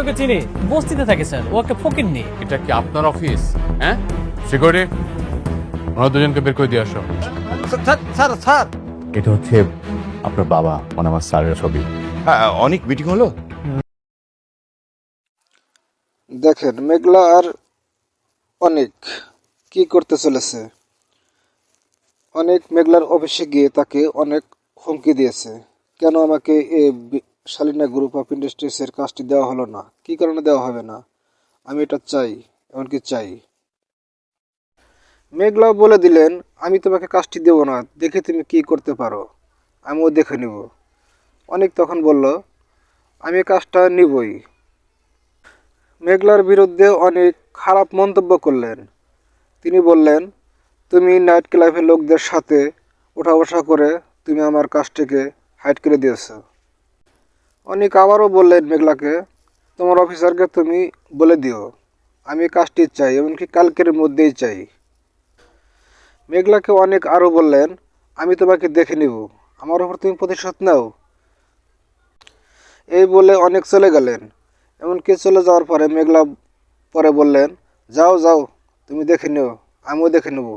ওকে চিনি, বস্তিতে থাকে স্যার, ও একটা ফকিন্নি। এটা কি আপনার অফিস? হ্যাঁ, সিকিউরিটি, ওনারা দুজনকে বের করে দিয়ে আসো। স্যার স্যার এটা হচ্ছে আপনার বাবা, মানে আমার স্যারের ছবি। হ্যাঁ, অনেক মিটিং হলো। দেখেন মেঘলা আর অনেক কি করতে চলেছে। অনেক মেঘলার অফিসে গিয়ে তাকে অনেক হুমকি দিয়েছে, কেন আমাকে এই শালিনা গ্রুপ অফ ইন্ডাস্ট্রিজের কাজটি দেওয়া হলো না, কি কারণে দেওয়া হবে না, আমি এটা চাই, এমনকি চাই। মেঘলা বলে দিলেন, আমি তোমাকে কাজটি দেবো না, দেখে তুমি কি করতে পারো, আমিও দেখে নিব। অনেক তখন বলল, আমি কাজটা নিবই। মেঘলার বিরুদ্ধে অনেক খারাপ মন্তব্য করলেন। তিনি বললেন, তুমি নাইট ক্লাবের লোকদের সাথে ওঠা বসা করে তুমি আমার কাজটিকে হাইড করে দিয়েছ। অনেক আবারও বললেন মেঘলাকে, তোমার অফিসারকে তুমি বলে দিও আমি কাজটি চাই, এমনকি কালকের মধ্যেই চাই। মেঘলাকে অনেক আরও বললেন, আমি তোমাকে দেখে নিব, আমার ওপর তুমি প্রতিশোধ নাও। এই বলে অনেক চলে গেলেন। এমনকি চলে যাওয়ার পরে মেঘলা পরে বললেন, যাও যাও, তুমি দেখে নিও, আমিও দেখে নেব।